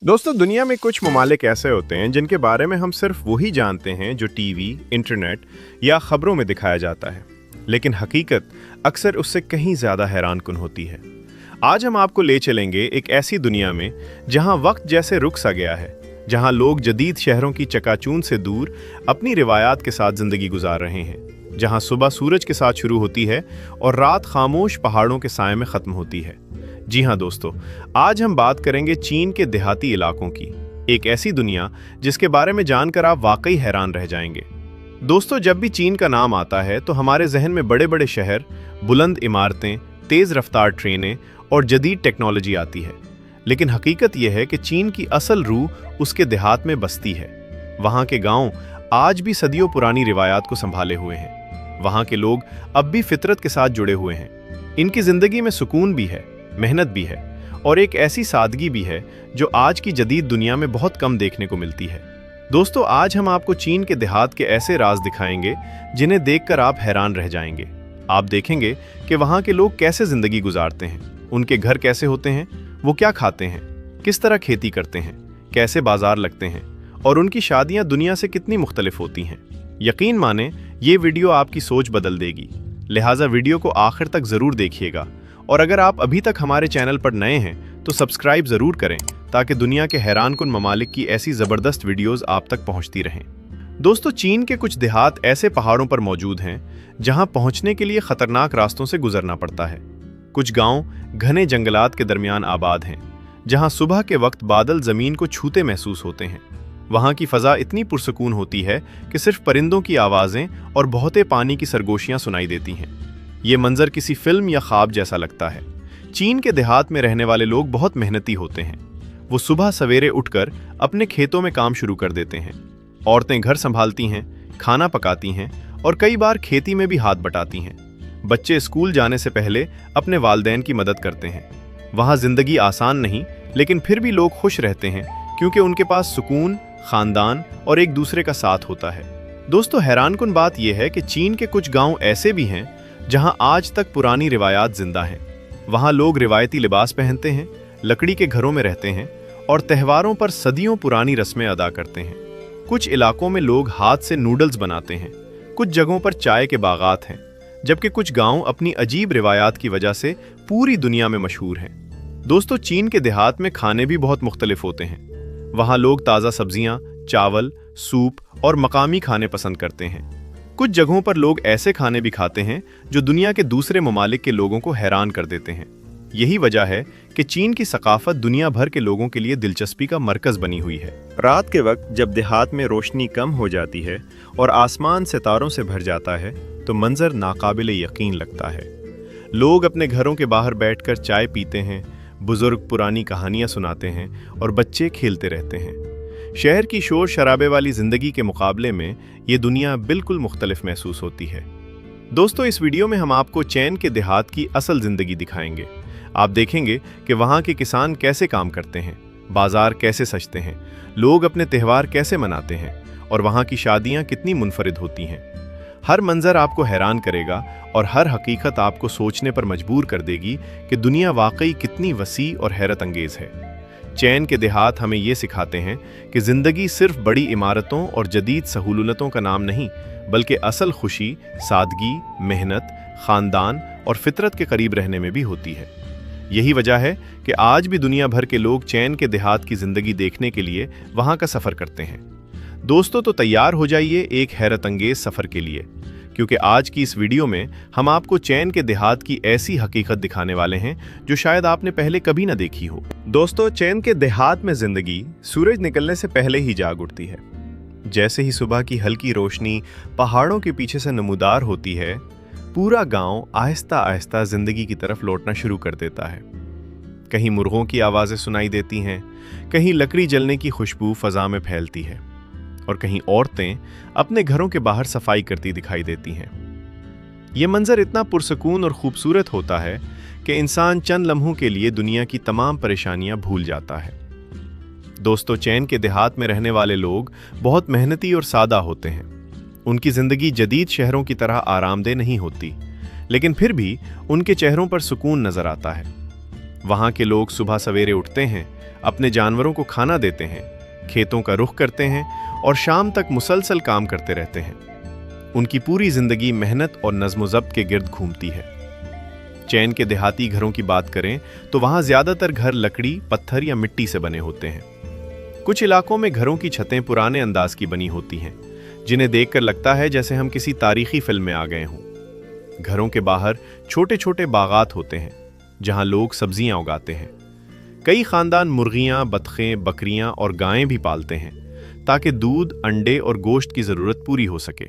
दोस्तों, दुनिया में कुछ ममालिक ऐसे होते हैं जिनके बारे में हम सिर्फ वही जानते हैं जो टीवी, इंटरनेट या खबरों में दिखाया जाता है, लेकिन हकीकत अक्सर उससे कहीं ज्यादा हैरानकुन होती है। आज हम आपको ले चलेंगे एक ऐसी दुनिया में जहां वक्त जैसे रुक सा गया है, जहां लोग जदीद शहरों की चकाचूंध से दूर अपनी रिवायात के साथ जिंदगी गुजार रहे हैं, जहां सुबह सूरज के साथ शुरू होती है और रात खामोश पहाड़ों के साए में खत्म होती है। जी हाँ दोस्तों, आज हम बात करेंगे चीन के देहाती इलाकों की, एक ऐसी दुनिया जिसके बारे में जानकर आप वाकई हैरान रह जाएंगे। दोस्तों, जब भी चीन का नाम आता है तो हमारे जहन में बड़े बड़े शहर, बुलंद इमारतें, तेज रफ्तार ट्रेनें और जदीद टेक्नोलॉजी आती है, लेकिन हकीकत यह है कि चीन की असल रूह उसके देहात में बसती है। वहाँ के गांव आज भी सदियों पुरानी रिवायात को संभाले हुए हैं। वहाँ के लोग अब भी फितरत के साथ जुड़े हुए हैं। इनकी जिंदगी में सुकून भी है, मेहनत भी है और एक ऐसी सादगी भी है जो आज की जदीद दुनिया में बहुत कम देखने को मिलती है। दोस्तों, आज हम आपको चीन के देहात के ऐसे राज दिखाएंगे जिन्हें देखकर आप हैरान रह जाएंगे। आप देखेंगे कि वहाँ के लोग कैसे जिंदगी गुजारते हैं, उनके घर कैसे होते हैं, वो क्या खाते हैं, किस तरह खेती करते हैं, कैसे बाजार लगते हैं और उनकी शादियाँ दुनिया से कितनी मुख्तलिफ होती हैं। यकीन माने, ये वीडियो आपकी सोच बदल देगी, लिहाजा वीडियो को आखिर तक जरूर देखिएगा। और अगर आप अभी तक हमारे चैनल पर नए हैं तो सब्सक्राइब जरूर करें ताकि दुनिया के हैरानकुन ममालिक की ऐसी जबरदस्त वीडियोस आप तक पहुंचती रहें। दोस्तों, चीन के कुछ देहात ऐसे पहाड़ों पर मौजूद हैं जहां पहुंचने के लिए खतरनाक रास्तों से गुजरना पड़ता है। कुछ गांव घने जंगलात के दरमियान आबाद हैं, जहां सुबह के वक्त बादल जमीन को छूते महसूस होते हैं। वहां की फजा इतनी पुरसकून होती है कि सिर्फ परिंदों की आवाजें और बहते पानी की सरगोशियां सुनाई देती हैं। ये मंजर किसी फिल्म या ख्वाब जैसा लगता है। चीन के देहात में रहने वाले लोग बहुत मेहनती होते हैं। वो सुबह सवेरे उठकर अपने खेतों में काम शुरू कर देते हैं। औरतें घर संभालती हैं, खाना पकाती हैं और कई बार खेती में भी हाथ बटाती हैं। बच्चे स्कूल जाने से पहले अपने वालिदैन की मदद करते हैं। वहाँ जिंदगी आसान नहीं, लेकिन फिर भी लोग खुश रहते हैं क्योंकि उनके पास सुकून, खानदान और एक दूसरे का साथ होता है। दोस्तों, हैरानकुन बात यह है कि चीन के कुछ गाँव ऐसे भी हैं जहां आज तक पुरानी रिवायात जिंदा हैं। वहां लोग रिवायती लिबास पहनते हैं, लकड़ी के घरों में रहते हैं और त्योहारों पर सदियों पुरानी रस्में अदा करते हैं। कुछ इलाकों में लोग हाथ से नूडल्स बनाते हैं, कुछ जगहों पर चाय के बागात हैं, जबकि कुछ गांव अपनी अजीब रिवायात की वजह से पूरी दुनिया में मशहूर हैं। दोस्तों, चीन के देहात में खाने भी बहुत मुख्तलिफ होते हैं। वहां लोग ताज़ा सब्जियां, चावल, सूप और मकामी खाने पसंद करते हैं। कुछ जगहों पर लोग ऐसे खाने भी खाते हैं जो दुनिया के दूसरे ममालिक के लोगों को हैरान कर देते हैं। यही वजह है कि चीन की सकाफत दुनिया भर के लोगों के लिए दिलचस्पी का मरकज बनी हुई है। रात के वक्त जब देहात में रोशनी कम हो जाती है और आसमान सितारों से भर जाता है तो मंजर नाकाबिले यकीन लगता है। लोग अपने घरों के बाहर बैठकर चाय पीते हैं, बुजुर्ग पुरानी कहानियां सुनाते हैं और बच्चे खेलते रहते हैं। शहर की शोर शराबे वाली जिंदगी के मुकाबले में ये दुनिया बिल्कुल मुख्तलिफ महसूस होती है। दोस्तों, इस वीडियो में हम आपको चीन के देहात की असल जिंदगी दिखाएंगे। आप देखेंगे कि वहाँ के किसान कैसे काम करते हैं, बाजार कैसे सजते हैं, लोग अपने त्यौहार कैसे मनाते हैं और वहाँ की शादियाँ कितनी मुनफरिद होती हैं। हर मंजर आपको हैरान करेगा और हर हकीकत आपको सोचने पर मजबूर कर देगी कि दुनिया वाकई कितनी वसी और हैरत अंगेज है। चीन के देहात हमें ये सिखाते हैं कि जिंदगी सिर्फ बड़ी इमारतों और जदीद सहूलतों का नाम नहीं, बल्कि असल खुशी सादगी, मेहनत, खानदान और फितरत के करीब रहने में भी होती है। यही वजह है कि आज भी दुनिया भर के लोग चीन के देहात की जिंदगी देखने के लिए वहाँ का सफ़र करते हैं। दोस्तों, तो तैयार हो जाइए एक हैरत अंगेज सफ़र के लिए, क्योंकि आज की इस वीडियो में हम आपको चीन के देहात की ऐसी हकीकत दिखाने वाले हैं जो शायद आपने पहले कभी न देखी हो। दोस्तों, चीन के देहात में जिंदगी सूरज निकलने से पहले ही जाग उठती है। जैसे ही सुबह की हल्की रोशनी पहाड़ों के पीछे से नमूदार होती है, पूरा गांव आहिस्ता आहिस्ता जिंदगी की तरफ लौटना शुरू कर देता है। कहीं मुर्गों की आवाज़ें सुनाई देती हैं, कहीं लकड़ी जलने की खुशबू फजा में फैलती है और कहीं औरतें अपने घरों के बाहर सफाई करती दिखाई देती हैं। ये मंजर इतना पुरसकून और खूबसूरत होता है कि इंसान चंद लम्हों के लिए दुनिया की तमाम परेशानियां भूल जाता है। दोस्तों, चीन के देहात में रहने वाले लोग बहुत मेहनती और सादा होते हैं। उनकी जिंदगी जदीद शहरों की तरह आरामदेह नहीं होती, लेकिन फिर भी उनके चेहरों पर सुकून नजर आता है। वहाँ के लोग सुबह सवेरे उठते हैं, अपने जानवरों को खाना देते हैं, खेतों का रुख करते हैं और शाम तक मुसलसल काम करते रहते हैं। उनकी पूरी जिंदगी मेहनत और नज़्म-ओ-ज़ब्त के गिर्द घूमती है। चैन के देहाती घरों की बात करें तो वहाँ ज़्यादातर घर लकड़ी, पत्थर या मिट्टी से बने होते हैं। कुछ इलाकों में घरों की छतें पुराने अंदाज की बनी होती हैं, जिन्हें देखकर लगता है जैसे हम किसी तारीखी फिल्म में आ गए हों। घरों के बाहर छोटे छोटे बागात होते हैं, जहाँ लोग सब्जियाँ उगाते हैं। कई खानदान मुर्गियाँ, बतखें, बकरियाँ और गायें भी पालते हैं, ताकि दूध, अंडे और गोश्त की ज़रूरत पूरी हो सके।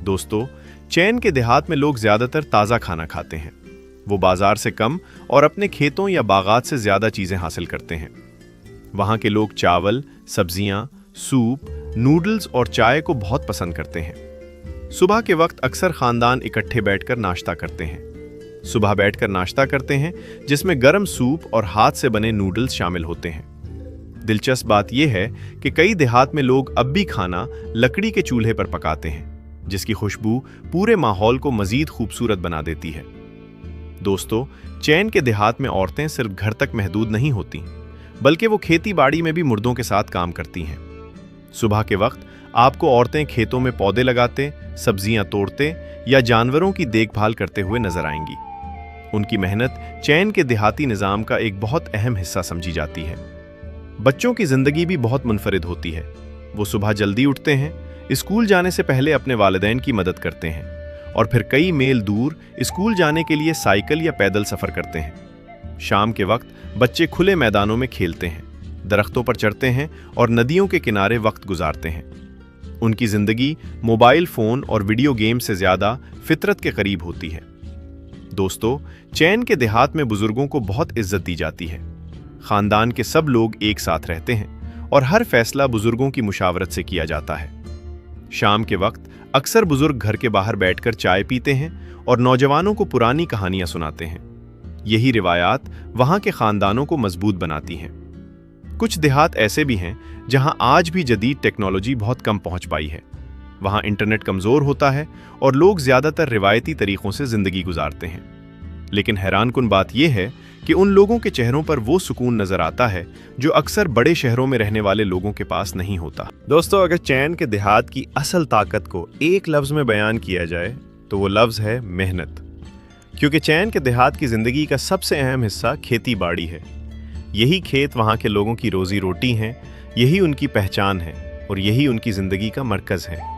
दोस्तों, चैन के देहात में लोग ज़्यादातर ताज़ा खाना खाते हैं। वो बाजार से कम और अपने खेतों या बागात से ज़्यादा चीज़ें हासिल करते हैं। वहाँ के लोग चावल, सब्जियाँ, सूप, नूडल्स और चाय को बहुत पसंद करते हैं। सुबह के वक्त अक्सर खानदान इकट्ठे बैठकर नाश्ता करते हैं। सुबह बैठकर नाश्ता करते हैं, जिसमें गर्म सूप और हाथ से बने नूडल्स शामिल होते हैं। दिलचस्प बात यह है कि कई देहात में लोग अब भी खाना लकड़ी के चूल्हे पर पकाते हैं, जिसकी खुशबू पूरे माहौल को मजीद खूबसूरत बना देती है। दोस्तों, चैन के देहात में औरतें सिर्फ घर तक महदूद नहीं होती, बल्कि वो खेती बाड़ी में भी मर्दों के साथ काम करती हैं। सुबह के वक्त आपको औरतें खेतों में पौधे लगाते, सब्जियां तोड़ते या जानवरों की देखभाल करते हुए नजर आएंगी। उनकी मेहनत चैन के देहाती निज़ाम का एक बहुत अहम हिस्सा समझी जाती है। बच्चों की जिंदगी भी बहुत मुनफरिद होती है। वो सुबह जल्दी उठते हैं, स्कूल जाने से पहले अपने वालिदैन की मदद करते हैं और फिर कई मील दूर स्कूल जाने के लिए साइकिल या पैदल सफर करते हैं। शाम के वक्त बच्चे खुले मैदानों में खेलते हैं, दरख्तों पर चढ़ते हैं और नदियों के किनारे वक्त गुजारते हैं। उनकी जिंदगी मोबाइल फोन और वीडियो गेम से ज्यादा फितरत के करीब होती है। दोस्तों, चैन के देहात में बुजुर्गों को बहुत इज्जत दी जाती है। खानदान के सब लोग एक साथ रहते हैं और हर फैसला बुजुर्गों की मुशावरत से किया जाता है। शाम के वक्त अक्सर बुजुर्ग घर के बाहर बैठकर चाय पीते हैं और नौजवानों को पुरानी कहानियां सुनाते हैं। यही रिवायात वहां के खानदानों को मजबूत बनाती हैं। कुछ देहात ऐसे भी हैं जहां आज भी जदीद टेक्नोलॉजी बहुत कम पहुंच पाई है। वहां इंटरनेट कमजोर होता है और लोग ज्यादातर रिवायती तरीकों से जिंदगी गुजारते हैं। लेकिन हैरानकुन बात यह है कि उन लोगों के चेहरों पर वो सुकून नजर आता है जो अक्सर बड़े शहरों में रहने वाले लोगों के पास नहीं होता। दोस्तों, अगर चैन के देहात की असल ताकत को एक लफ्ज में बयान किया जाए तो वो लफ्ज है मेहनत। क्योंकि चैन के देहात की जिंदगी का सबसे अहम हिस्सा खेती बाड़ी है। यही खेत वहाँ के लोगों की रोजी रोटी हैं, यही उनकी पहचान है और यही उनकी जिंदगी का मरकज है।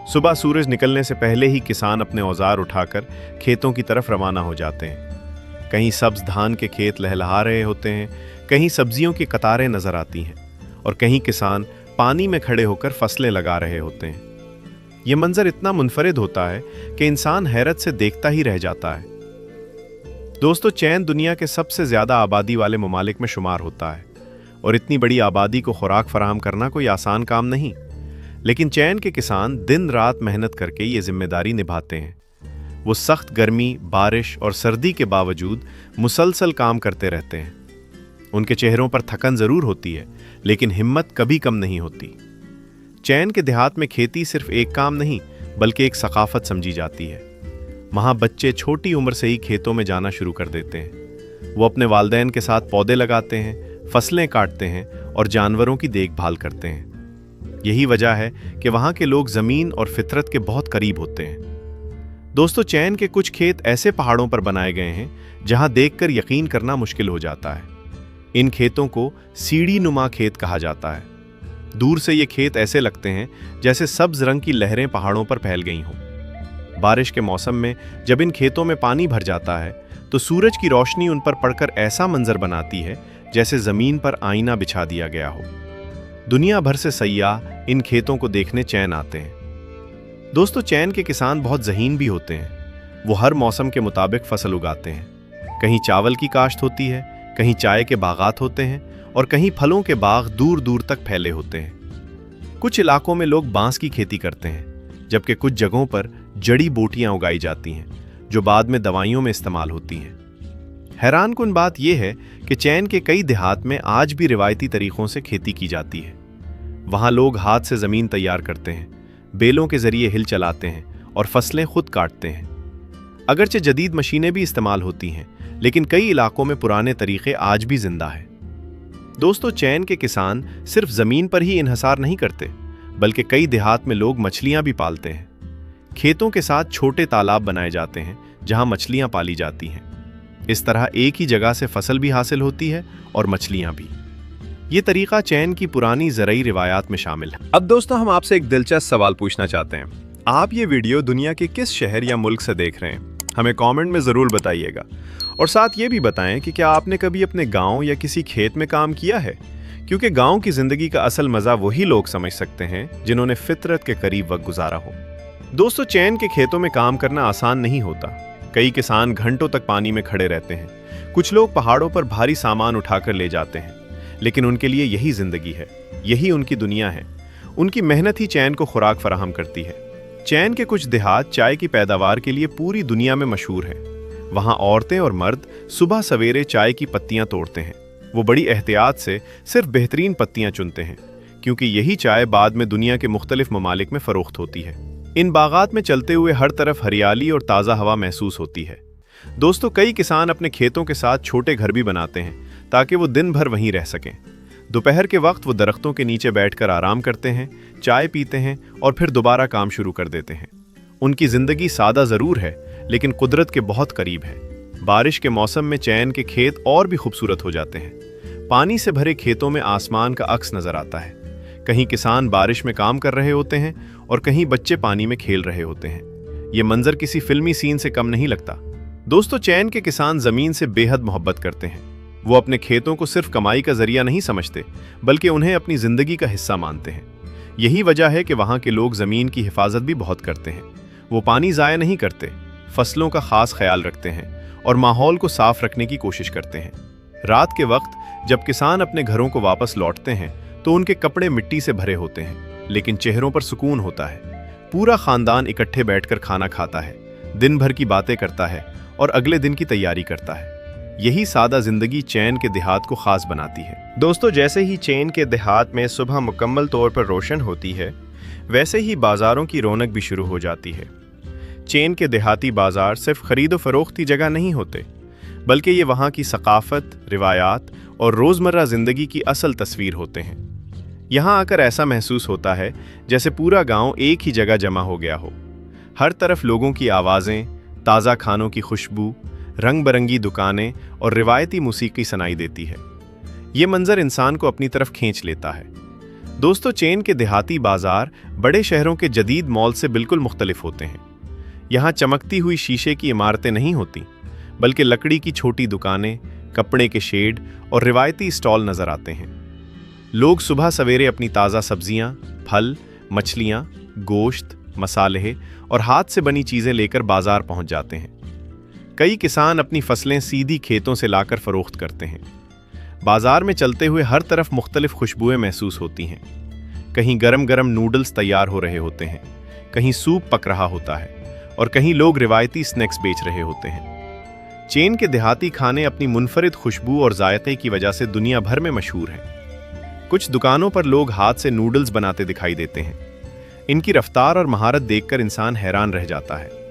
सुबह सूरज निकलने से पहले ही किसान अपने औजार उठाकर खेतों की तरफ रवाना हो जाते हैं। कहीं सब्ज धान के खेत लहलहा रहे होते हैं, कहीं सब्जियों की कतारें नजर आती हैं और कहीं किसान पानी में खड़े होकर फसलें लगा रहे होते हैं। यह मंजर इतना मुनफरिद होता है कि इंसान हैरत से देखता ही रह जाता है। दोस्तों, चैन दुनिया के सबसे ज्यादा आबादी वाले ममालिक में शुमार होता है और इतनी बड़ी आबादी को खुराक फराहम करना कोई आसान काम नहीं। लेकिन चैन के किसान दिन रात मेहनत करके ये जिम्मेदारी निभाते हैं। वो सख्त गर्मी, बारिश और सर्दी के बावजूद मुसलसल काम करते रहते हैं। उनके चेहरों पर थकन जरूर होती है, लेकिन हिम्मत कभी कम नहीं होती। चैन के देहात में खेती सिर्फ एक काम नहीं, बल्कि एक सकाफत समझी जाती है। वहाँ बच्चे छोटी उम्र से ही खेतों में जाना शुरू कर देते हैं। वो अपने वालिदैन के साथ पौधे लगाते हैं, फसलें काटते हैं और जानवरों की देखभाल करते हैं। यही वजह है कि वहाँ के लोग ज़मीन और फितरत के बहुत करीब होते हैं। दोस्तों, चैन के कुछ खेत ऐसे पहाड़ों पर बनाए गए हैं जहाँ देखकर यकीन करना मुश्किल हो जाता है। इन खेतों को सीढ़ी नुमा खेत कहा जाता है। दूर से ये खेत ऐसे लगते हैं जैसे सब्ज रंग की लहरें पहाड़ों पर फैल गई हों। बारिश के मौसम में जब इन खेतों में पानी भर जाता है तो सूरज की रोशनी उन पर पड़कर ऐसा मंजर बनाती है जैसे जमीन पर आईना बिछा दिया गया हो। दुनिया भर से सयाह इन खेतों को देखने चैन आते हैं। दोस्तों, चैन के किसान बहुत ज़हीन भी होते हैं। वो हर मौसम के मुताबिक फसल उगाते हैं। कहीं चावल की काश्त होती है, कहीं चाय के बागात होते हैं और कहीं फलों के बाग दूर दूर तक फैले होते हैं। कुछ इलाकों में लोग बांस की खेती करते हैं, जबकि कुछ जगहों पर जड़ी बूटियां उगाई जाती हैं जो बाद में दवाइयों में इस्तेमाल होती हैं। हैरानकुन बात यह है कि चैन के कई देहात में आज भी रिवायती तरीकों से खेती की जाती है। वहाँ लोग हाथ से ज़मीन तैयार करते हैं, बेलों के जरिए हिल चलाते हैं और फसलें खुद काटते हैं। अगरचे जदीद मशीनें भी इस्तेमाल होती हैं, लेकिन कई इलाकों में पुराने तरीके आज भी जिंदा है। दोस्तों, चैन के किसान सिर्फ जमीन पर ही इन्हसार नहीं करते, बल्कि कई देहात में लोग मछलियां भी पालते हैं। खेतों के साथ छोटे तालाब बनाए जाते हैं जहां मछलियां पाली जाती हैं। इस तरह एक ही जगह से फसल भी हासिल होती है और मछलियां भी। ये तरीका चैन की पुरानी ज़रई रिवायात में शामिल है। अब दोस्तों, हम आपसे एक दिलचस्प सवाल पूछना चाहते हैं। आप ये वीडियो दुनिया के किस शहर या मुल्क से देख रहे हैं? हमें कमेंट में ज़रूर बताइएगा। और साथ ये भी बताएं कि क्या आपने कभी अपने गांव या किसी खेत में काम किया है, क्योंकि गांव की ज़िंदगी का असल मज़ा वही लोग समझ सकते हैं जिन्होंने फितरत के करीब वक्त गुजारा हो। दोस्तों, चैन के खेतों में काम करना आसान नहीं होता। कई किसान घंटों तक पानी में खड़े रहते हैं। कुछ लोग पहाड़ों पर भारी सामान उठाकर ले जाते हैं, लेकिन उनके लिए यही जिंदगी है, यही उनकी दुनिया है। उनकी मेहनत ही चैन को खुराक फराहम करती है। चैन के कुछ देहात चाय की पैदावार के लिए पूरी दुनिया में मशहूर हैं। वहाँ औरतें और मर्द सुबह सवेरे चाय की पत्तियां तोड़ते हैं। वो बड़ी एहतियात से सिर्फ बेहतरीन पत्तियां चुनते हैं, क्योंकि यही चाय बाद में दुनिया के मुख्तलिफ ममालिक में फरोख्त होती है। इन बागात में चलते हुए हर तरफ हरियाली और ताज़ा हवा महसूस होती है। दोस्तों, कई किसान अपने खेतों के साथ छोटे घर भी बनाते हैं ताकि वो दिन भर वहीं रह सकें। दोपहर के वक्त वो दरख्तों के नीचे बैठकर आराम करते हैं, चाय पीते हैं और फिर दोबारा काम शुरू कर देते हैं। उनकी जिंदगी सादा ज़रूर है, लेकिन कुदरत के बहुत करीब है। बारिश के मौसम में चैन के खेत और भी खूबसूरत हो जाते हैं। पानी से भरे खेतों में आसमान का अक्स नजर आता है। कहीं किसान बारिश में काम कर रहे होते हैं और कहीं बच्चे पानी में खेल रहे होते हैं। ये मंजर किसी फिल्मी सीन से कम नहीं लगता। दोस्तों, चैन के किसान जमीन से बेहद मोहब्बत करते हैं। वो अपने खेतों को सिर्फ कमाई का जरिया नहीं समझते, बल्कि उन्हें अपनी जिंदगी का हिस्सा मानते हैं। यही वजह है कि वहाँ के लोग जमीन की हिफाजत भी बहुत करते हैं। वो पानी ज़ाया नहीं करते, फसलों का खास ख्याल रखते हैं और माहौल को साफ रखने की कोशिश करते हैं। रात के वक्त जब किसान अपने घरों को वापस लौटते हैं तो उनके कपड़े मिट्टी से भरे होते हैं, लेकिन चेहरों पर सुकून होता है। पूरा खानदान इकट्ठे बैठकर खाना खाता है, दिन भर की बातें करता है और अगले दिन की तैयारी करता है। यही सादा जिंदगी चैन के देहात को खास बनाती है। दोस्तों, जैसे ही चैन के देहात में सुबह मुकम्मल तौर पर रोशन होती है, वैसे ही बाजारों की रौनक भी शुरू हो जाती है। चैन के देहाती बाजार सिर्फ खरीदो फरोख्त की जगह नहीं होते, बल्कि ये वहाँ की सकाफत, रिवायात और रोज़मर्रा ज़िंदगी की असल तस्वीर होते हैं। यहाँ आकर ऐसा महसूस होता है जैसे पूरा गांव एक ही जगह जमा हो गया हो। हर तरफ लोगों की आवाज़ें, ताज़ा खानों की खुशबू, रंग बरंगी दुकानें और रिवायती मौसीकी सुनाई देती है। ये मंजर इंसान को अपनी तरफ खींच लेता है। दोस्तों, चैन के देहाती बाजार बड़े शहरों के जदीद मॉल से बिल्कुल मुख्तलिफ होते हैं। यहाँ चमकती हुई शीशे की इमारतें नहीं होती, बल्कि लकड़ी की छोटी दुकानें, कपड़े के शेड और रिवायती स्टॉल नजर आते हैं। लोग सुबह सवेरे अपनी ताज़ा सब्जियां, फल, मछलियां, गोश्त, मसाले और हाथ से बनी चीज़ें लेकर बाजार पहुंच जाते हैं। कई किसान अपनी फसलें सीधी खेतों से लाकर फरोख्त करते हैं। बाजार में चलते हुए हर तरफ मुख्तलिफ खुशबुएं महसूस होती हैं। कहीं गरम गरम नूडल्स तैयार हो रहे होते हैं, कहीं सूप पक रहा होता है और कहीं लोग रिवायती स्नैक्स बेच रहे होते हैं। चैन के देहाती खाने अपनी मुनफरिद खुशबू और जायके की वजह से दुनिया भर में मशहूर हैं। कुछ दुकानों पर लोग हाथ से नूडल्स बनाते दिखाई देते हैं। इनकी रफ्तार और महारत देखकर इंसान हैरान रह जाता है।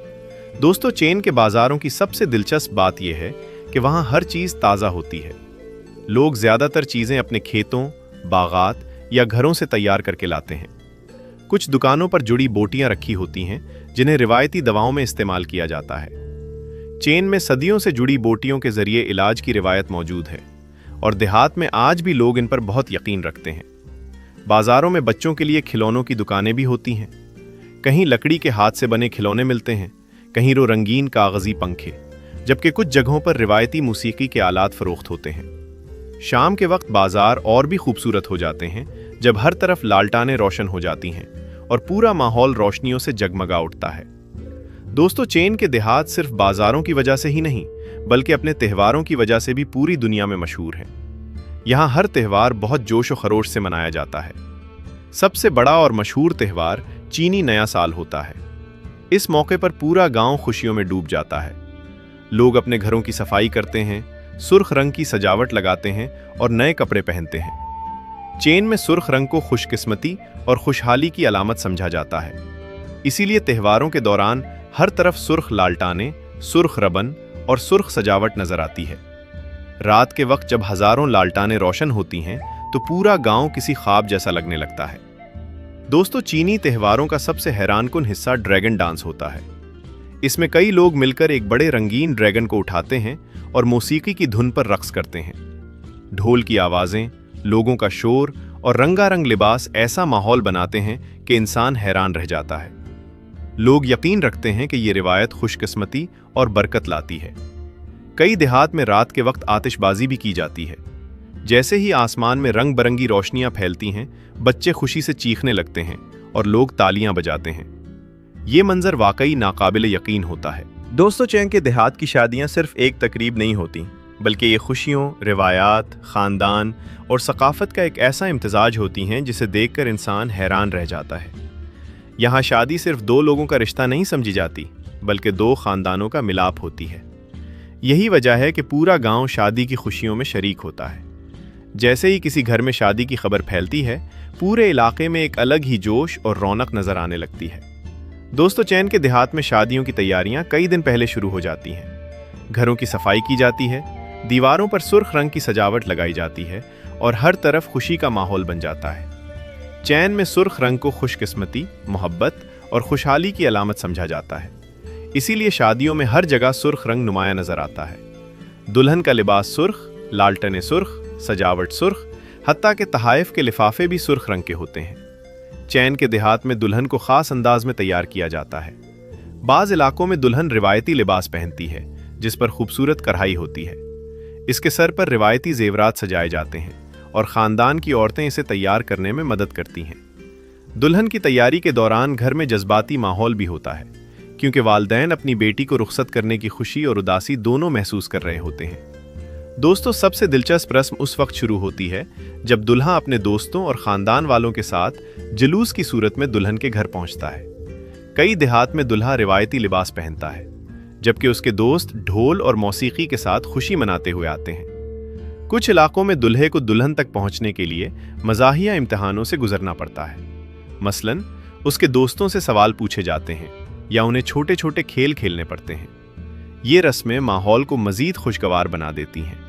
दोस्तों, चैन के बाजारों की सबसे दिलचस्प बात यह है कि वहाँ हर चीज़ ताज़ा होती है। लोग ज़्यादातर चीज़ें अपने खेतों, बागात या घरों से तैयार करके लाते हैं। कुछ दुकानों पर जुड़ी बोटियां रखी होती हैं जिन्हें रिवायती दवाओं में इस्तेमाल किया जाता है। चैन में सदियों से जुड़ी बोटियों के जरिए इलाज की रिवायत मौजूद है और देहात में आज भी लोग इन पर बहुत यकीन रखते हैं। बाजारों में बच्चों के लिए खिलौनों की दुकानें भी होती हैं। कहीं लकड़ी के हाथ से बने खिलौने मिलते हैं, कहीं रंगीन कागजी पंखे, जबकि कुछ जगहों पर रिवायती मौसीकी के आलात फरोख्त होते हैं। शाम के वक्त बाजार और भी खूबसूरत हो जाते हैं जब हर तरफ लालटानें रोशन हो जाती हैं और पूरा माहौल रोशनियों से जगमगा उठता है। दोस्तों, चैन के देहात सिर्फ बाजारों की वजह से ही नहीं, बल्कि अपने त्योहारों की वजह से भी पूरी दुनिया में मशहूर है। यहाँ हर त्यौहार बहुत जोश व खरोश से मनाया जाता है। सबसे बड़ा और मशहूर त्यौहार चीनी नया साल होता है। इस मौके पर पूरा गांव खुशियों में डूब जाता है। लोग अपने घरों की सफाई करते हैं, सुर्ख रंग की सजावट लगाते हैं और नए कपड़े पहनते हैं। चैन में सुर्ख रंग को खुशकिस्मती और खुशहाली की अलामत समझा जाता है। इसीलिए त्योहारों के दौरान हर तरफ सुर्ख लालटानें, सुर्ख रबन और सुर्ख सजावट नजर आती है। रात के वक्त जब हजारों लालटानें रोशन होती हैं तो पूरा गांव किसी ख्वाब जैसा लगने लगता है। दोस्तों, चीनी त्योहारों का सबसे हैरानकुन हिस्सा ड्रैगन डांस होता है। इसमें कई लोग मिलकर एक बड़े रंगीन ड्रैगन को उठाते हैं और मौसीकी की धुन पर रक्स करते हैं। ढोल की आवाजें, लोगों का शोर और रंगारंग लिबास ऐसा माहौल बनाते हैं कि इंसान हैरान रह जाता है। लोग यकीन रखते हैं कि ये रिवायत खुशकिस्मती और बरकत लाती है। कई देहात में रात के वक्त आतिशबाजी भी की जाती है। जैसे ही आसमान में रंग बरंगी रोशनियां फैलती हैं, बच्चे खुशी से चीखने लगते हैं और लोग तालियां बजाते हैं। ये मंजर वाकई नाकाबिले यकीन होता है। दोस्तों, चैन के देहात की शादियां सिर्फ एक तकरीब नहीं होती, बल्कि ये खुशियों, रिवायात, ख़ानदान और सकाफत का एक ऐसा इम्तिजाज होती हैं जिसे देखकर इंसान हैरान रह जाता है। यहाँ शादी सिर्फ दो लोगों का रिश्ता नहीं समझी जाती, बल्कि दो ख़ानदानों का मिलाप होती है। यही वजह है कि पूरा गांव शादी की खुशियों में शरीक होता है। जैसे ही किसी घर में शादी की खबर फैलती है, पूरे इलाके में एक अलग ही जोश और रौनक नज़र आने लगती है। दोस्तों, चैन के देहात में शादियों की तैयारियां कई दिन पहले शुरू हो जाती हैं। घरों की सफाई की जाती है, दीवारों पर सुर्ख रंग की सजावट लगाई जाती है और हर तरफ खुशी का माहौल बन जाता है। चैन में सुर्ख रंग को खुशकिस्मती, मोहब्बत और खुशहाली की अलामत समझा जाता है। इसीलिए शादियों में हर जगह सुर्ख रंग नुमाया नजर आता है। दुल्हन का लिबास सुर्ख, लालटनें सुर्ख, सजावट सुर्ख, हत्ता के तहाइफ के लिफाफे भी सुर्ख रंग के होते हैं। चैन के देहात में दुल्हन को खास अंदाज में तैयार किया जाता है। बाज़ इलाकों में दुल्हन रिवायती लिबास पहनती है, जिस पर खूबसूरत कढ़ाई होती है। इसके सर पर रिवायती जेवरात सजाए जाते हैं और ख़ानदान की औरतें इसे तैयार करने में मदद करती हैं। दुल्हन की तैयारी के दौरान घर में जज्बाती माहौल भी होता है, क्योंकि वालिदैन अपनी बेटी को रुखसत करने की खुशी और उदासी दोनों महसूस कर रहे होते हैं। दोस्तों, सबसे दिलचस्प रस्म उस वक्त शुरू होती है जब दुल्हा अपने दोस्तों और ख़ानदान वालों के साथ जुलूस की सूरत में दुल्हन के घर पहुंचता है। कई देहात में दुल्हा रिवायती लिबास पहनता है, जबकि उसके दोस्त ढोल और मौसीकी के साथ खुशी मनाते हुए आते हैं। कुछ इलाकों में दुल्हे को दुल्हन तक पहुंचने के लिए मज़ाहिया इम्तिहानों से गुजरना पड़ता है। मसलन, उसके दोस्तों से सवाल पूछे जाते हैं या उन्हें छोटे छोटे खेल खेलने पड़ते हैं। ये रस्में माहौल को मज़ीद खुशगवार बना देती हैं।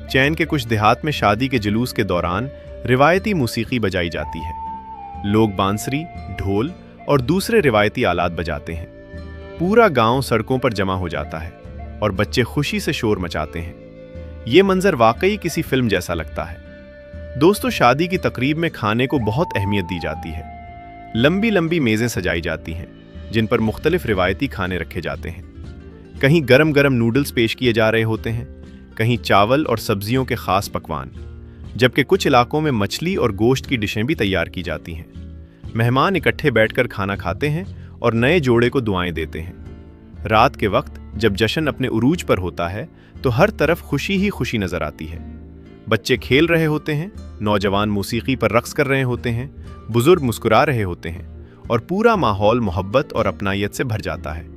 चैन के कुछ देहात में शादी के जुलूस के दौरान रिवायती मौसीकी बजाई जाती है। लोग बांसुरी, ढोल और दूसरे रिवायती आलात बजाते हैं। पूरा गांव सड़कों पर जमा हो जाता है और बच्चे खुशी से शोर मचाते हैं। ये मंजर वाकई किसी फिल्म जैसा लगता है। दोस्तों, शादी की तकरीब में खाने को बहुत अहमियत दी जाती है। लंबी लंबी मेज़ें सजाई जाती हैं, जिन पर मुख्तलिफ रिवायती खाने रखे जाते हैं। कहीं गरम गरम नूडल्स पेश किए जा रहे होते हैं, कहीं चावल और सब्जियों के खास पकवान, जबकि कुछ इलाकों में मछली और गोश्त की डिशें भी तैयार की जाती हैं। मेहमान इकट्ठे बैठकर खाना खाते हैं और नए जोड़े को दुआएं देते हैं। रात के वक्त जब जश्न अपने उरूज पर होता है तो हर तरफ खुशी ही खुशी नजर आती है। बच्चे खेल रहे होते हैं, नौजवान मौसीकी पर रक्स कर रहे होते हैं, बुजुर्ग मुस्कुरा रहे होते हैं और पूरा माहौल मोहब्बत और अपनायत से भर जाता है।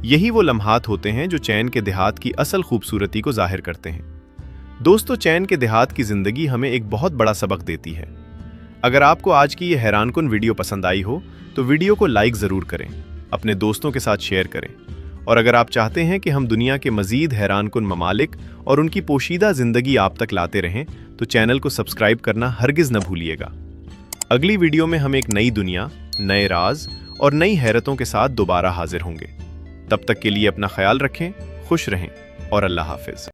यही वो लम्हात होते हैं जो चैन के देहात की असल खूबसूरती को जाहिर करते हैं। दोस्तों, चैन के देहात की जिंदगी हमें एक बहुत बड़ा सबक देती है। अगर आपको आज की ये हैरानकुन वीडियो पसंद आई हो तो वीडियो को लाइक ज़रूर करें, अपने दोस्तों के साथ शेयर करें और अगर आप चाहते हैं कि हम दुनिया के मज़ीद हैरानकुन ममालिक और उनकी पोशीदा ज़िंदगी आप तक लाते रहें तो चैनल को सब्सक्राइब करना हरगिज़ न भूलिएगा। अगली वीडियो में हम एक नई दुनिया, नए राज और नई हैरतों के साथ दोबारा हाजिर होंगे। तब तक के लिए अपना ख्याल रखें, खुश रहें और अल्लाह हाफिज़।